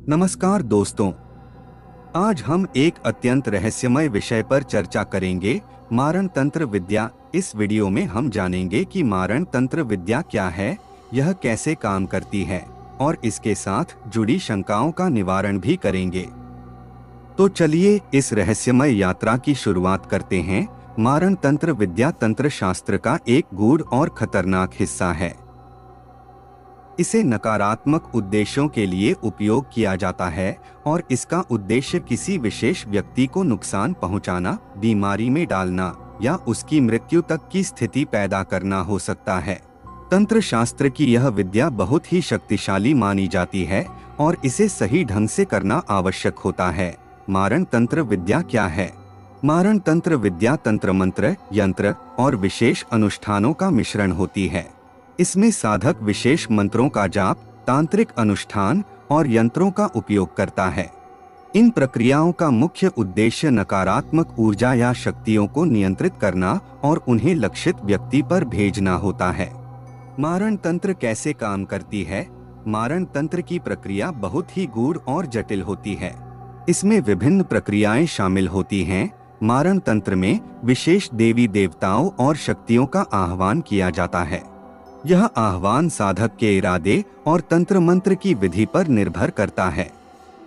नमस्कार दोस्तों, आज हम एक अत्यंत रहस्यमय विषय पर चर्चा करेंगे, मारण तंत्र विद्या। इस वीडियो में हम जानेंगे कि मारण तंत्र विद्या क्या है, यह कैसे काम करती है और इसके साथ जुड़ी शंकाओं का निवारण भी करेंगे। तो चलिए इस रहस्यमय यात्रा की शुरुआत करते हैं। मारण तंत्र विद्या तंत्र शास्त्र का एक गूढ़ और खतरनाक हिस्सा है। इसे नकारात्मक उद्देश्यों के लिए उपयोग किया जाता है और इसका उद्देश्य किसी विशेष व्यक्ति को नुकसान पहुंचाना, बीमारी में डालना या उसकी मृत्यु तक की स्थिति पैदा करना हो सकता है। तंत्र शास्त्र की यह विद्या बहुत ही शक्तिशाली मानी जाती है और इसे सही ढंग से करना आवश्यक होता है। मारण तंत्र विद्या क्या है? मारण तंत्र विद्या तंत्र मंत्र, यंत्र और विशेष अनुष्ठानों का मिश्रण होती है। इसमें साधक विशेष मंत्रों का जाप, तांत्रिक अनुष्ठान और यंत्रों का उपयोग करता है। इन प्रक्रियाओं का मुख्य उद्देश्य नकारात्मक ऊर्जा या शक्तियों को नियंत्रित करना और उन्हें लक्षित व्यक्ति पर भेजना होता है। मारण तंत्र कैसे काम करती है? मारण तंत्र की प्रक्रिया बहुत ही गूढ़ और जटिल होती है। इसमें विभिन्न प्रक्रियाएं शामिल होती हैं। मारण तंत्र में विशेष देवी देवताओं और शक्तियों का आह्वान किया जाता है। यह आह्वान साधक के इरादे और तंत्र मंत्र की विधि पर निर्भर करता है।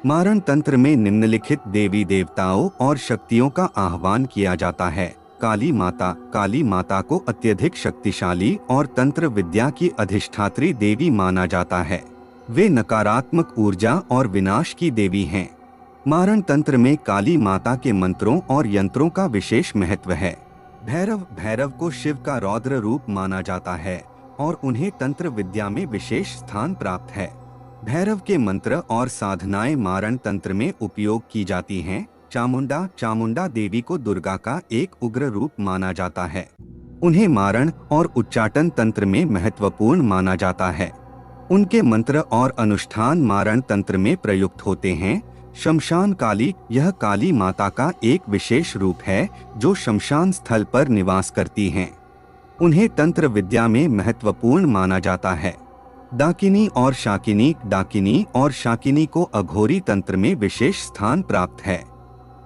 मारण तंत्र में निम्नलिखित देवी देवताओं और शक्तियों का आह्वान किया जाता है। काली माता। काली माता को अत्यधिक शक्तिशाली और तंत्र विद्या की अधिष्ठात्री देवी माना जाता है। वे नकारात्मक ऊर्जा और विनाश की देवी हैं। मारण तंत्र में काली माता के मंत्रों और यंत्रों का विशेष महत्व है। भैरव। भैरव को शिव का रौद्र रूप माना जाता है और उन्हें तंत्र विद्या में विशेष स्थान प्राप्त है। भैरव के मंत्र और साधनाएं मारण तंत्र में उपयोग की जाती हैं। चामुंडा। चामुंडा देवी को दुर्गा का एक उग्र रूप माना जाता है। उन्हें मारण और उच्चाटन तंत्र में महत्वपूर्ण माना जाता है। उनके मंत्र और अनुष्ठान मारण तंत्र में प्रयुक्त होते हैं। शमशान काली। यह काली माता का एक विशेष रूप है जो शमशान स्थल पर निवास करती हैं। उन्हें तंत्र विद्या में महत्वपूर्ण माना जाता है। डाकिनी और शाकिनी। डाकिनी और शाकिनी को अघोरी तंत्र में विशेष स्थान प्राप्त है।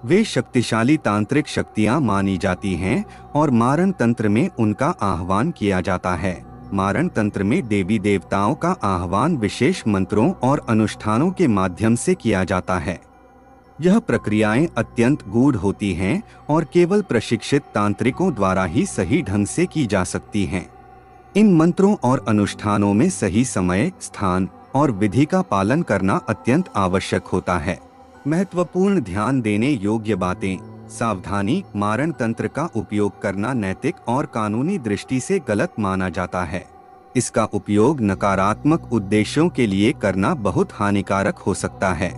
वे शक्तिशाली तांत्रिक शक्तियां मानी जाती हैं और मारण तंत्र में उनका आह्वान किया जाता है। मारण तंत्र में देवी देवताओं का आह्वान विशेष मंत्रों और अनुष्ठानों के माध्यम से किया जाता है। यह प्रक्रियाएं अत्यंत गूढ़ होती हैं और केवल प्रशिक्षित तांत्रिकों द्वारा ही सही ढंग से की जा सकती हैं। इन मंत्रों और अनुष्ठानों में सही समय, स्थान और विधि का पालन करना अत्यंत आवश्यक होता है। महत्वपूर्ण ध्यान देने योग्य बातें। सावधानी। मारण तंत्र का उपयोग करना नैतिक और कानूनी दृष्टि से गलत माना जाता है। इसका उपयोग नकारात्मक उद्देश्यों के लिए करना बहुत हानिकारक हो सकता है।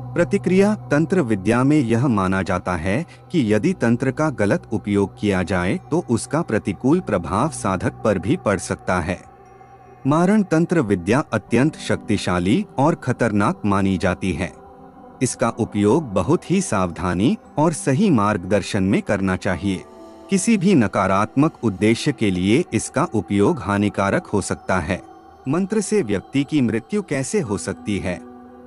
प्रतिक्रिया। तंत्र विद्या में यह माना जाता है कि यदि तंत्र का गलत उपयोग किया जाए तो उसका प्रतिकूल प्रभाव साधक पर भी पड़ सकता है। मारण तंत्र विद्या अत्यंत शक्तिशाली और खतरनाक मानी जाती है। इसका उपयोग बहुत ही सावधानी और सही मार्गदर्शन में करना चाहिए। किसी भी नकारात्मक उद्देश्य के लिए इसका उपयोग हानिकारक हो सकता है। मंत्र से व्यक्ति की मृत्यु कैसे हो सकती है?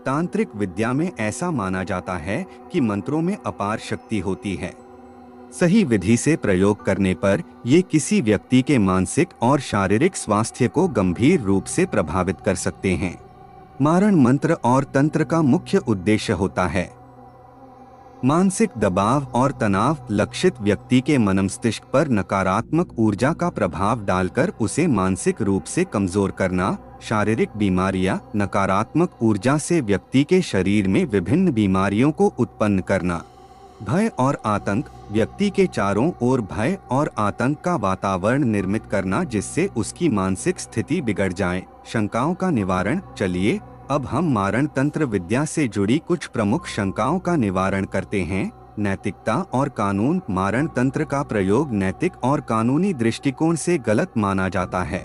तांत्रिक विद्या में ऐसा माना जाता है कि मंत्रों में अपार शक्ति होती है। सही विधि से प्रयोग करने पर ये किसी व्यक्ति के मानसिक और शारीरिक स्वास्थ्य को गंभीर रूप से प्रभावित कर सकते हैं। मारण मंत्र और तंत्र का मुख्य उद्देश्य होता है मानसिक दबाव और तनाव, लक्षित व्यक्ति के मनमस्तिष्क पर नकारात्मक ऊर्जा का प्रभाव डालकर उसे मानसिक रूप से कमजोर करना। शारीरिक बीमारियां। नकारात्मक ऊर्जा से व्यक्ति के शरीर में विभिन्न बीमारियों को उत्पन्न करना। भय और आतंक। व्यक्ति के चारों ओर भय और आतंक का वातावरण निर्मित करना जिससे उसकी मानसिक स्थिति बिगड़ जाए। शंकाओं का निवारण। चलिए अब हम मारण तंत्र विद्या से जुड़ी कुछ प्रमुख शंकाओं का निवारण करते हैं। नैतिकता और कानून। मारण तंत्र का प्रयोग नैतिक और कानूनी दृष्टिकोण से गलत माना जाता है।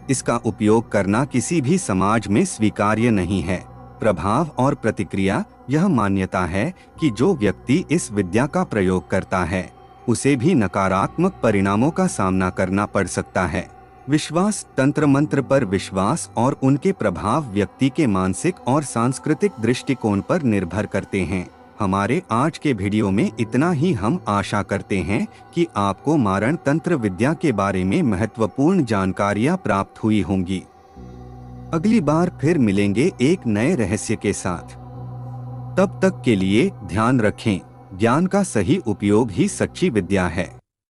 इसका उपयोग करना किसी भी समाज में स्वीकार्य नहीं है। प्रभाव और प्रतिक्रिया। यह मान्यता है कि जो व्यक्ति इस विद्या का प्रयोग करता है उसे भी नकारात्मक परिणामों का सामना करना पड़ सकता है। विश्वास तंत्र मंत्र पर विश्वास और उनके प्रभाव व्यक्ति के मानसिक और सांस्कृतिक दृष्टिकोण पर निर्भर करते हैं। हमारे आज के वीडियो में इतना ही। हम आशा करते हैं कि आपको मारण तंत्र विद्या के बारे में महत्वपूर्ण जानकारियां प्राप्त हुई होंगी। अगली बार फिर मिलेंगे एक नए रहस्य के साथ। तब तक के लिए ध्यान रखें, ज्ञान का सही उपयोग ही सच्ची विद्या है।